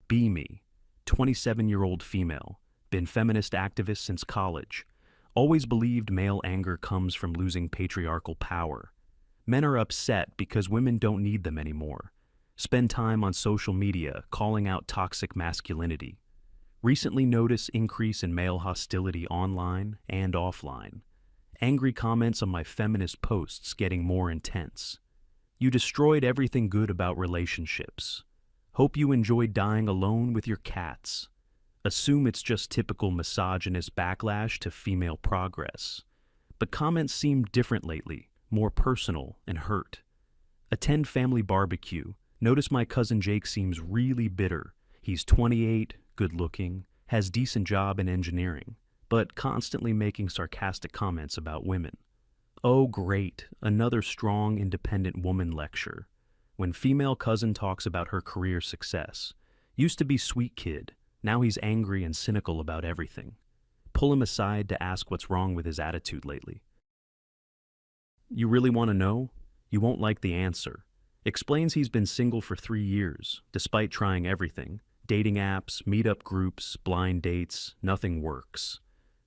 Be me, 27-year-old female, been feminist activist since college. Always believed male anger comes from losing patriarchal power. Men are upset because women don't need them anymore. Spend time on social media calling out toxic masculinity. Recently notice increase in male hostility online and offline. Angry comments on my feminist posts getting more intense. You destroyed everything good about relationships. Hope you enjoyed dying alone with your cats. Assume it's just typical misogynist backlash to female progress. But comments seem different lately, more personal and hurt. Attend family barbecue. Notice my cousin Jake seems really bitter. He's 28, good-looking, has decent job in engineering, but constantly making sarcastic comments about women. Oh great, another strong, independent woman lecture. When female cousin talks about her career success. Used to be sweet kid, now he's angry and cynical about everything. Pull him aside to ask what's wrong with his attitude lately. You really want to know? You won't like the answer. Explains he's been single for 3 years, despite trying everything. Dating apps, meetup groups, blind dates, nothing works.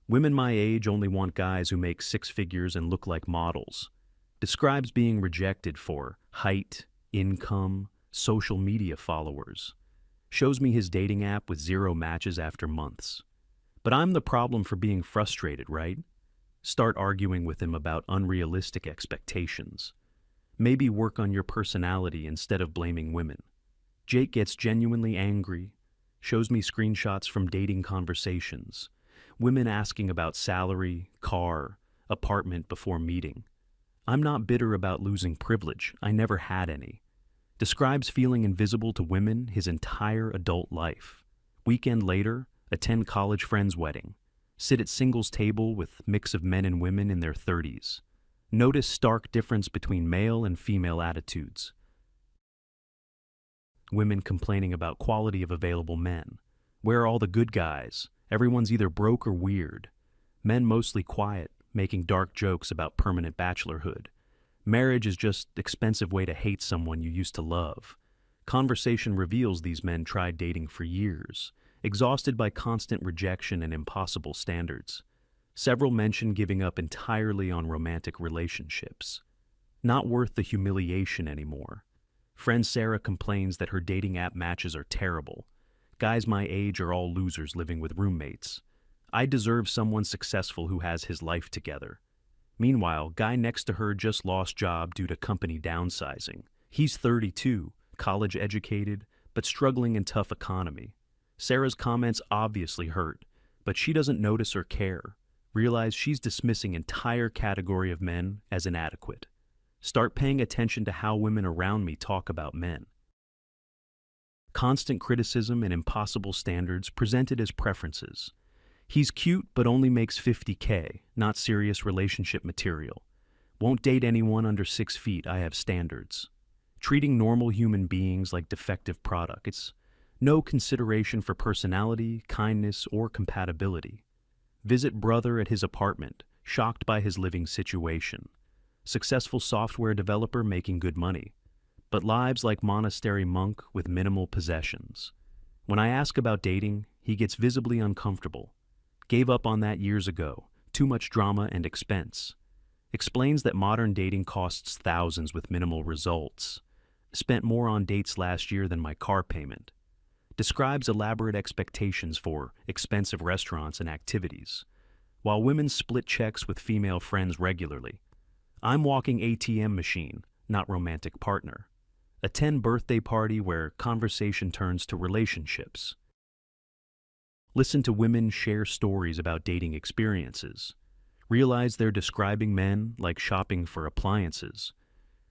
Women my age only want guys who make 6 figures and look like models. Describes being rejected for height, income, social media followers. Shows me his dating app with 0 matches after months. But I'm the problem for being frustrated, right? Start arguing with him about unrealistic expectations. Maybe work on your personality instead of blaming women. Jake gets genuinely angry, shows me screenshots from dating conversations, women asking about salary, car, apartment before meeting. I'm not bitter about losing privilege, I never had any. Describes feeling invisible to women his entire adult life. Weekend later, attend college friend's wedding. Sit at singles table with mix of men and women in their 30s. Notice stark difference between male and female attitudes. Women complaining about quality of available men. Where are all the good guys? Everyone's either broke or weird. Men mostly quiet, making dark jokes about permanent bachelorhood. Marriage is just an expensive way to hate someone you used to love. Conversation reveals these men tried dating for years, exhausted by constant rejection and impossible standards. Several mention giving up entirely on romantic relationships. Not worth the humiliation anymore. Friend Sarah complains that her dating app matches are terrible. Guys my age are all losers living with roommates. I deserve someone successful who has his life together. Meanwhile, guy next to her just lost job due to company downsizing. He's 32, college educated, but struggling in tough economy. Sarah's comments obviously hurt, but she doesn't notice or care. Realize she's dismissing entire category of men as inadequate. Start paying attention to how women around me talk about men. Constant criticism and impossible standards presented as preferences. He's cute but only makes $50K, not serious relationship material. Won't date anyone under 6 feet, I have standards. Treating normal human beings like defective products. No consideration for personality, kindness, or compatibility. Visit brother at his apartment, shocked by his living situation. Successful software developer making good money, but lives like monastery monk with minimal possessions. When I ask about dating, he gets visibly uncomfortable. Gave up on that years ago, too much drama and expense. Explains that modern dating costs thousands with minimal results. Spent more on dates last year than my car payment. Describes elaborate expectations for expensive restaurants and activities, while women split checks with female friends regularly. I'm walking ATM machine, not romantic partner. Attend birthday party where conversation turns to relationships. Listen to women share stories about dating experiences. Realize they're describing men like shopping for appliances.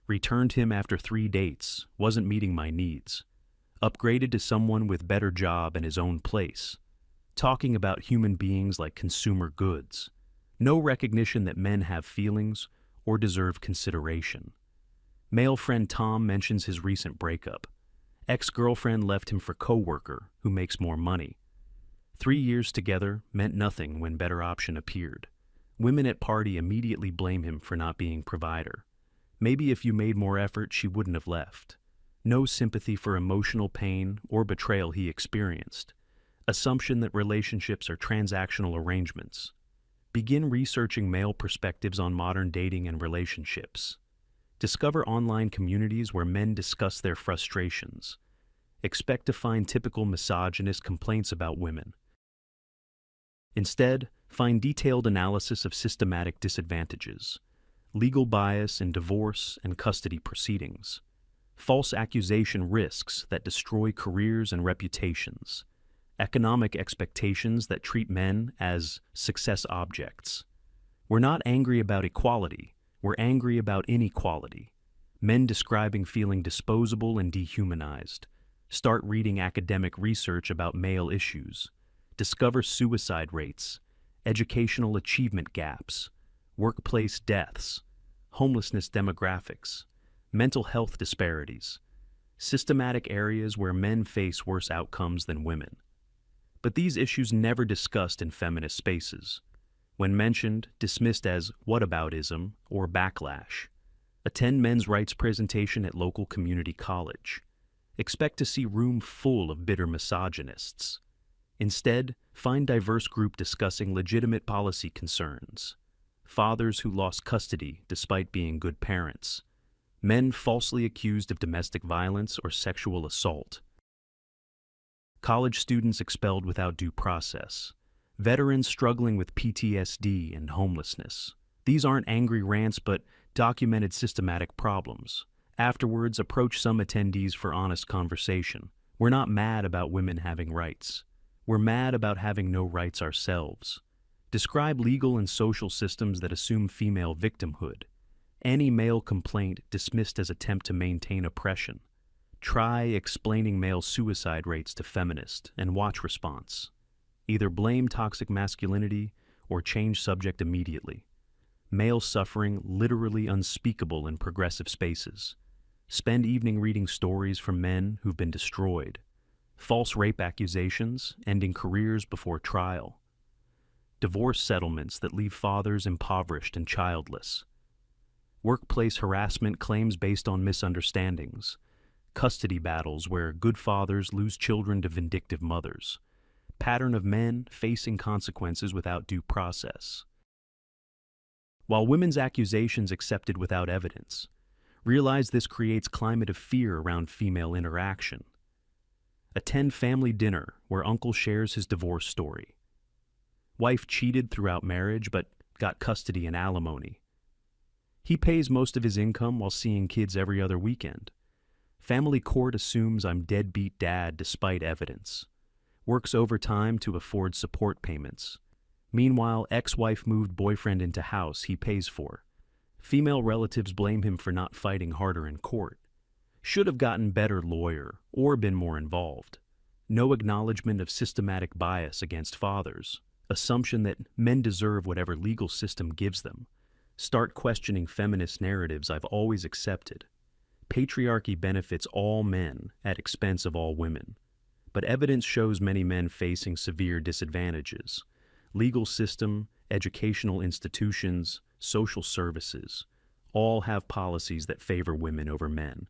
Returned him after 3 dates, wasn't meeting my needs. Upgraded to someone with better job and his own place. Talking about human beings like consumer goods. No recognition that men have feelings or deserve consideration. Male friend Tom mentions his recent breakup. Ex-girlfriend left him for coworker who makes more money. 3 years together meant nothing when better option appeared. Women at party immediately blame him for not being provider. Maybe if you made more effort, she wouldn't have left. No sympathy for emotional pain or betrayal he experienced. Assumption that relationships are transactional arrangements. Begin researching male perspectives on modern dating and relationships. Discover online communities where men discuss their frustrations. Expect to find typical misogynist complaints about women. Instead, find detailed analysis of systematic disadvantages, legal bias in divorce and custody proceedings, false accusation risks that destroy careers and reputations, economic expectations that treat men as success objects. We're not angry about equality, we're angry about inequality. Men describing feeling disposable and dehumanized. Start reading academic research about male issues. Discover suicide rates, educational achievement gaps, workplace deaths, homelessness demographics, mental health disparities, systematic areas where men face worse outcomes than women. But these issues never discussed in feminist spaces. When mentioned, dismissed as whataboutism or backlash. Attend men's rights presentation at local community college. Expect to see room full of bitter misogynists. Instead, find diverse group discussing legitimate policy concerns. Fathers who lost custody despite being good parents. Men falsely accused of domestic violence or sexual assault. College students expelled without due process. Veterans struggling with PTSD and homelessness. These aren't angry rants, but documented systematic problems. Afterwards, approach some attendees for honest conversation. We're not mad about women having rights. We're mad about having no rights ourselves. Describe legal and social systems that assume female victimhood. Any male complaint dismissed as attempt to maintain oppression. Try explaining male suicide rates to feminist and watch response. Either blame toxic masculinity or change subject immediately. Male suffering literally unspeakable in progressive spaces. Spend evening reading stories from men who've been destroyed. False rape accusations ending careers before trial. Divorce settlements that leave fathers impoverished and childless. Workplace harassment claims based on misunderstandings. Custody battles where good fathers lose children to vindictive mothers. Pattern of men facing consequences without due process. While women's accusations accepted without evidence, realize this creates climate of fear around female interaction. Attend family dinner where uncle shares his divorce story. Wife cheated throughout marriage but got custody and alimony. He pays most of his income while seeing kids every other weekend. Family court assumes I'm deadbeat dad despite evidence. Works overtime to afford support payments. Meanwhile, ex-wife moved boyfriend into house he pays for. Female relatives blame him for not fighting harder in court. Should have gotten better lawyer or been more involved. No acknowledgement of systematic bias against fathers. Assumption that men deserve whatever legal system gives them. Start questioning feminist narratives I've always accepted. Patriarchy benefits all men at expense of all women. But evidence shows many men facing severe disadvantages. Legal system, educational institutions, social services, all have policies that favor women over men.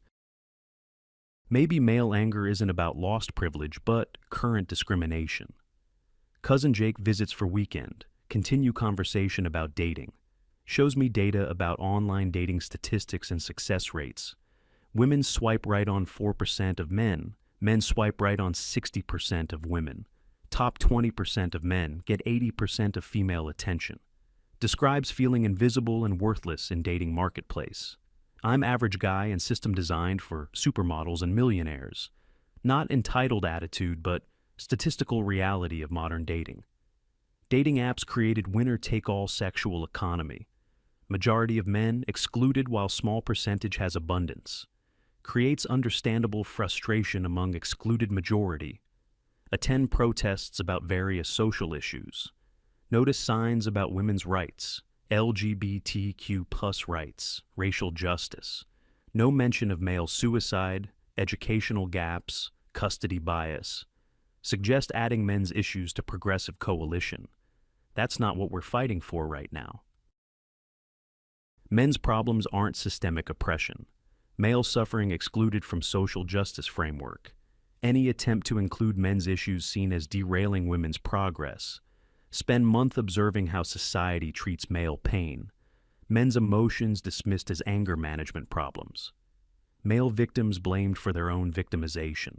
Maybe male anger isn't about lost privilege, but current discrimination. Cousin Jake visits for weekend. Continue conversation about dating. Shows me data about online dating statistics and success rates. Women swipe right on 4% of men. Men swipe right on 60% of women. Top 20% of men get 80% of female attention. Describes feeling invisible and worthless in dating marketplace. I'm average guy and system designed for supermodels and millionaires. Not entitled attitude, but statistical reality of modern dating. Dating apps created winner-take-all sexual economy. Majority of men excluded while small percentage has abundance. Creates understandable frustration among excluded majority. Attend protests about various social issues. Notice signs about women's rights, LGBTQ+ rights, racial justice. No mention of male suicide, educational gaps, custody bias. Suggest adding men's issues to progressive coalition. That's not what we're fighting for right now. Men's problems aren't systemic oppression. Male suffering excluded from social justice framework. Any attempt to include men's issues seen as derailing women's progress. Spend month observing how society treats male pain. Men's emotions dismissed as anger management problems. Male victims blamed for their own victimization.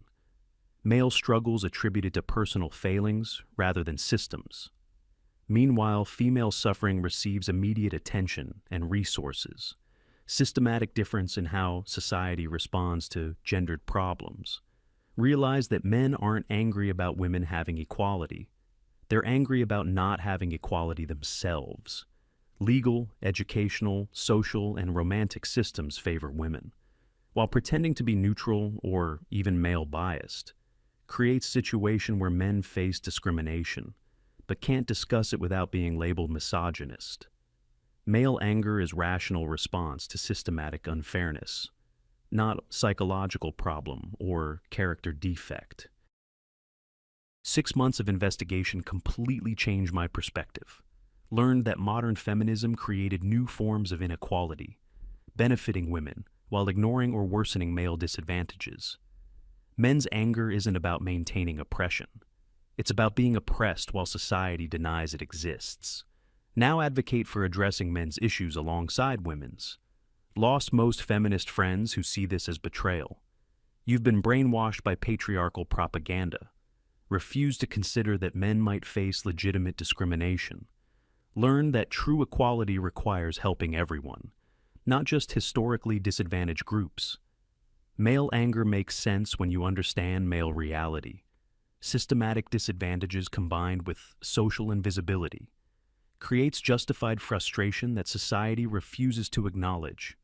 Male struggles attributed to personal failings rather than systems. Meanwhile, female suffering receives immediate attention and resources. Systematic difference in how society responds to gendered problems. Realize that men aren't angry about women having equality. They're angry about not having equality themselves. Legal, educational, social, and romantic systems favor women, while pretending to be neutral or even male-biased. Creates situation where men face discrimination, but can't discuss it without being labeled misogynist. Male anger is rational response to systematic unfairness, not psychological problem or character defect. 6 months of investigation completely changed my perspective. Learned that modern feminism created new forms of inequality, benefiting women while ignoring or worsening male disadvantages. Men's anger isn't about maintaining oppression. It's about being oppressed while society denies it exists. Now advocate for addressing men's issues alongside women's. Lost most feminist friends who see this as betrayal. You've been brainwashed by patriarchal propaganda. Refuse to consider that men might face legitimate discrimination. Learn that true equality requires helping everyone, not just historically disadvantaged groups. Male anger makes sense when you understand male reality. Systematic disadvantages combined with social invisibility creates justified frustration that society refuses to acknowledge.